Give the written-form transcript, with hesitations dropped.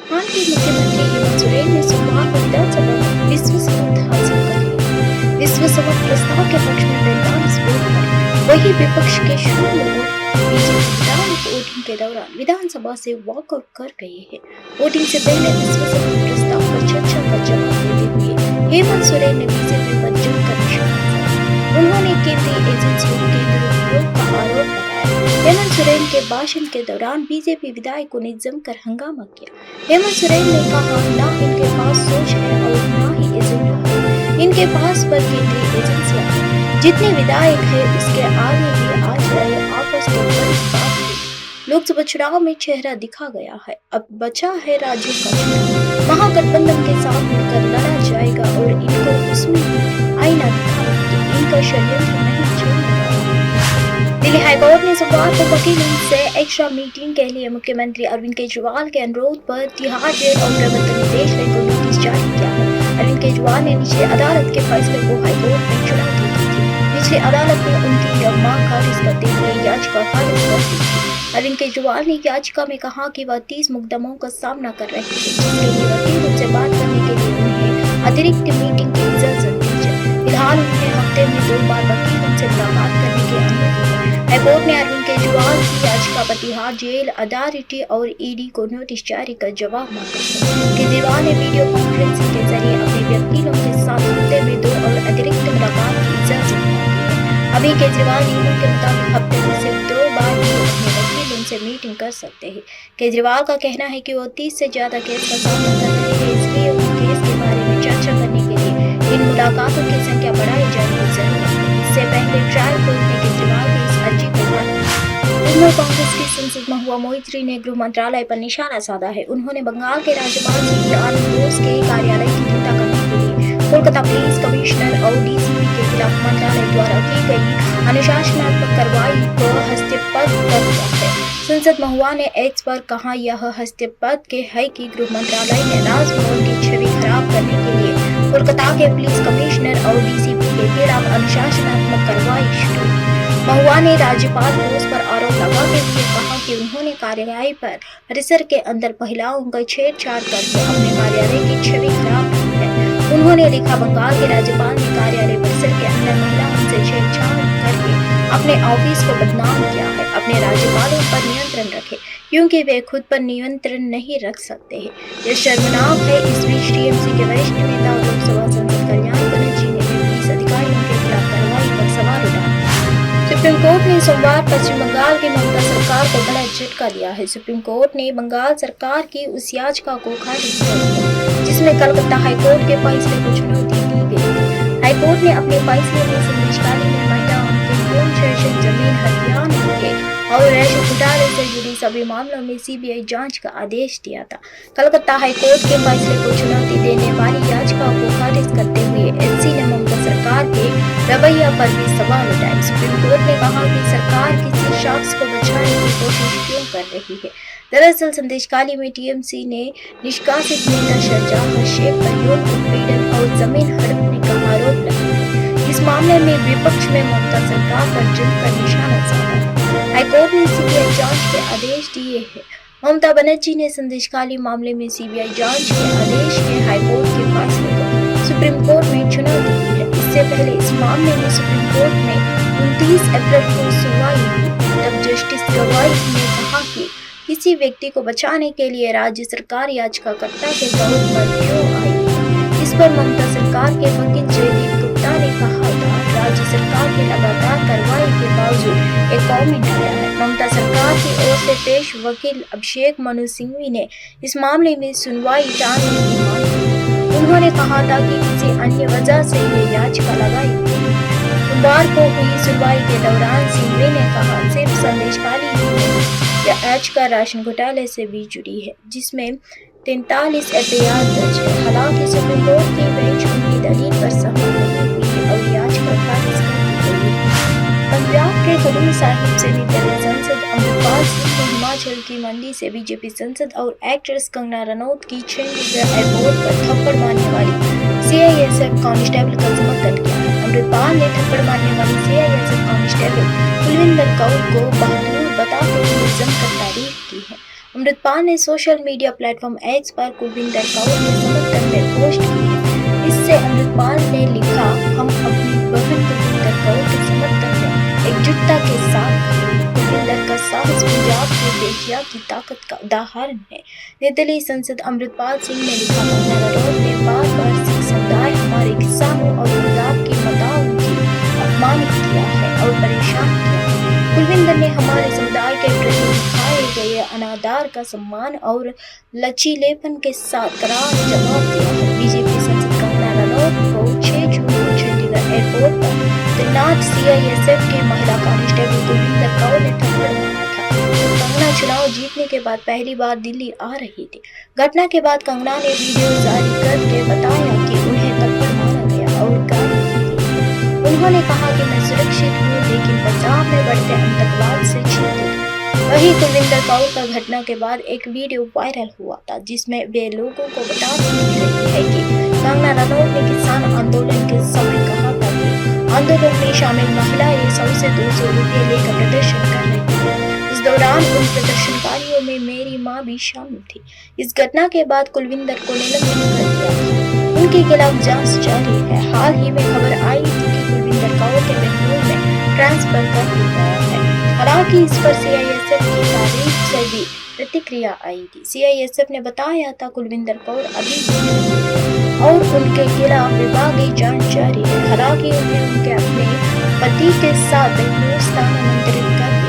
राजस्थान के मुख्यमंत्री हेमंत सोरेन ने सोमवार को विधानसभा में विश्वासमत हासिल कर लिया। विश्वासमत प्रस्ताव के पक्ष में 45 वोट पड़े, वहीं विपक्ष के 0 वोट। बीजेपी विधायक वोटिंग के दौरान विधानसभा से वॉकआउट कर गए हैं। वोटिंग से पहले विश्वासमत प्रस्ताव पर चर्चा का जवाब देते हुए हेमंत सोरेन ने बीजेपी पर जमकर निशाना साधा। उन्होंने केंद्रीय एजेंसियों के दुरुपयोग का आरोप लगाया। हेमंत सोरेन के भाषण के दौरान बीजेपी विधायकों ने जमकर हंगामा किया। हेमंत सोरेन ने कहा, ना इनके पास सोच है और ना ही एजेंडा है, इनके पास पर केंद्रीय एजेंसियां हैं। जितने विधायक है उसके आगे भी आ जाए, आपस तो बड़ी बात है। लोकसभा चुनाव में चेहरा दिखा गया है, अब बचा है राज्यों का चुनाव। महागठबंधन के साथ मिलकर लड़ा जाएगा और इनको उसमें आईना दिखाएंगे। इनका षड्यंत्र नहीं छोड़ने वाला। दिल्ली हाईकोर्ट ने सोमवार को वकीलों से एक्स्ट्रा मीटिंग के लिए मुख्यमंत्री अरविंद केजरीवाल के अनुरोध पर तिहाड़ जेल और प्रवर्तन निदेशालय को नोटिस जारी किया है। अरविंद केजरीवाल ने निचली अदालत के फैसले को हाईकोर्ट में चुनौती दी थी। निचली अदालत ने उनकी यह मांग खारिज करते हुए याचिका खारिज कर दी थी। अरविंद केजरीवाल ने याचिका में कहा कि वह 30 मुकदमों का सामना कर रहे थे, जिसके लिए वकीलों से बात करने के लिए उन्हें अतिरिक्त मीटिंग की इजाजत दी जाए। फिलहाल उन्हें हफ्ते में 2 बार वकीलों से मुलाकात करने की अनुमति है। हाईकोर्ट ने अरविंद केजरीवाल की याचिका पर तिहाड़ जेल अथॉरिटी और ईडी को नोटिस जारी कर जवाब मांगा है। केजरीवाल ने वीडियो कॉन्फ्रेंसिंग के जरिए अपने वकीलों के साथ हफ्ते में 2 और अतिरिक्त मुलाकात की इजाजत मांगी है। अभी केजरीवाल नियमों के मुताबिक हफ्ते में सिर्फ 2 बार ही अपने वकीलों से मीटिंग कर सकते हैं। केजरीवाल का कहना है कि वो 30 से ज्यादा केस का सामना कर रहे हैं, इसलिए उन केस के बारे में चर्चा करने के लिए इन मुलाकातों की संख्या बढ़ाई जाने की जरूरत है। इससे पहले ट्रायल कोर्ट ने केजरीवाल की इस अर्जी को उन्होंने कांग्रेस की संसद महुआ मोइत्री ने गृह मंत्रालय पर निशाना साधा है। उन्होंने बंगाल के राज्यपाल सीवी आनंद बोस के कार्यालय की निंदा करने के लिए कोलकाता पुलिस कमिश्नर और डीसीपी के खिलाफ मंत्रालय द्वारा की गई अनुशासनात्मक कार्रवाई को हस्तक्षेप कर दिया है। संसद महुआ ने एक्स पर कहा, यह हस्तक्षेप है कि गृह मंत्रालय ने राजभवन की छवि खराब करने के लिए कोलकाता के पुलिस कमिश्नर और डीसीपी के खिलाफ अनुशासनात्मक कार्रवाई शुरू की। महुआ ने राज्यपाल बोस पर आरोप लगाते हुए कहा कि उन्होंने कार्यालय पर परिसर के अंदर महिलाओं का छेड़छाड़ करके अपने कार्यालय की छवि खराब की है। उन्होंने लिखा, बंगाल के राज्यपाल ने कार्यालय परिसर के अंदर महिलाओं से छेड़छाड़ करके अपने ऑफिस को बदनाम किया है। अपने राज्यपालों पर नियंत्रण रखें, क्योंकि वे खुद पर नियंत्रण नहीं रख सकते हैं। यह शर्मनाक है। इस बीच टीएमसी के वरिष्ठ नेता और लोकसभा सांसद कल्याण बनर्जी ने भी पुलिस अधिकारियों के खिलाफ कार्रवाई पर सवाल उठाया। सुप्रीम कोर्ट ने सोमवार पश्चिम बंगाल की ममता सरकार को बड़ा झटका दिया है। सुप्रीम कोर्ट ने बंगाल सरकार की उस याचिका को खारिज कर दिया जिसमें कलकत्ता हाईकोर्ट के फैसले को चुनौती दी गई थी। हाईकोर्ट ने अपने फैसले में संदेशखाली में महिलाओं के यौन शोषण, जमीन हथियाने के और रेशम घोटाले से जुड़ी सभी मामलों में सीबीआई जांच का आदेश दिया था। कलकत्ता हाईकोर्ट के फैसले को चुनौती देने वाली याचिका को खारिज करते हुए एससी ने ममता सरकार के रवैया पर भी सवाल उठाए। सुप्रीम कोर्ट ने कहा कि सरकार किसी शख्स को बचाने की कोशिश क्यों कर रही है। दरअसल संदेशखाली में टीएमसी ने निष्कासित नेता शाहजहां शेख पर यौन उत्पीड़न और जमीन हड़पने का आरोप लगाया। इस मामले में विपक्ष में ममता सरकार पर जमकर निशाना साधा। हाईकोर्ट ने सीबीआई जांच के आदेश दिए हैं। ममता बनर्जी ने संदेशखाली मामले में सीबीआई जांच के आदेश के हाईकोर्ट के फैसले को सुप्रीम कोर्ट में चुनौती दी है। इससे पहले इस मामले में सुप्रीम कोर्ट में 29 अप्रैल को सुनवाई हुई, तब जस्टिस गवाई ने कहा कि किसी व्यक्ति को बचाने के लिए राज्य सरकार याचिकाकर्ता के तौर पर क्यों आई है। इस पर ममता सरकार के वकील जयदीप गुप्ता ने कहा था, राज्य सरकार की लगातार कार्रवाई के बावजूद एक कॉमेंट आया है। ममता सरकार की ओर से पेश वकील अभिषेक मनु सिंघवी ने इस मामले में सुनवाई टालने की मांग की। उन्होंने कहा था कि किसी अन्य वजह से ये याचिका लगाई गई। सोमवार को हुई सुनवाई के दौरान सिंघवी ने कहा, सिर्फ संदेशखाली ही नहीं, यह याचिका राशन घोटाले से भी जुड़ी है, जिसमें 43 एफआईआर दर्ज है। हालांकि सुप्रीम कोर्ट की बेंच उनकी दलील पर सहमत नहीं हुई और याचिका खारिज कर दी गई। पंजाब के खडूर साहिब से निर्दलीय सांसद अमृतपाल सिंह ने हिमाचल की मंडी से बीजेपी सांसद और एक्ट्रेस कंगना रनौत की चंडीगढ़ एयरपोर्ट पर थप्पड़ मारने वाली सीआईएसएफ कांस्टेबल का समर्थन किया है। अमृतपाल ने थप्पड़ मारने वाली सीआईएसएफ कांस्टेबल कुलविंदर कौर को बहादुर बताते हुए जमकर तारीफ की है। अमृतपाल ने सोशल मीडिया प्लेटफॉर्म एक्स पर कुलविंदर कौर के समर्थन में पोस्ट की है। इससे अमृतपाल ने लिखा, हम अपनी बहन कुलविंदर कौर के समर्थन में एकजुटता के साथ खड़े हैं। कुलविंदर का साहस पंजाब की बेटिया की ताकत का उदाहरण है। निर्दलीय सांसद अमृतपाल सिंह ने लिखा, कंगना रनौत ने बार बार सिख समुदाय, हमारे किसानों और पंजाब की माताओं की अपमानित किया है और परेशान किया है। कुलविंदर ने हमारे समुदाय के प्रति दिखाए गए अनादर का सम्मान और लचीलेपन के साथ करार जवाब दिया है। बीजेपी सांसद कंगना रनौत को 6 जून को चंडीगढ़ एयरपोर्ट पर तैनात सीआईएसएफ के महिला कांस्टेबल कुलविंदर कौर ने थप्पड़ मारा था। कंगना चुनाव जीतने के बाद पहली बार दिल्ली आ रही थी। घटना के बाद कंगना ने वीडियो जारी करके बताया कि उन्हें थप्पड़ मारा गया और गाली दी गई है। उन्होंने कहा कि मैं सुरक्षित हूँ, लेकिन पंजाब में बढ़ते आतंकवाद से चिंतित हूँ। वहीं कुलविंदर कौर का घटना के बाद एक वीडियो वायरल हुआ था, जिसमें वे लोगों को बताती रही है कि कंगना रनौत ने किसान आंदोलन के समय कहा था कि आंदोलन में शामिल महिलाएं 100 से 200 रुपये लेकर प्रदर्शन कर रही थी। इस दौरान उन प्रदर्शनकारियों में मेरी मां भी शामिल थी। इस घटना के बाद कुलविंदर को निलंबित कर दिया था। उनके खिलाफ जांच जारी है। हाल ही में खबर आई थी कि कुलविंदर कौर के बेंगलुरु में ट्रांसफर कर दिया गया है। हालांकि इस पर सीआईएसएफ की तारीफ से भी प्रतिक्रिया आई थी। सीआईएसएफ ने बताया था कुलविंदर कौर अभी भी निलंबित है और उनके खिलाफ विभागीय जांच जारी है। हालांकि उन्हें उनके अपने पति के साथ बेंगलुरु स्थानांतरित कर दिया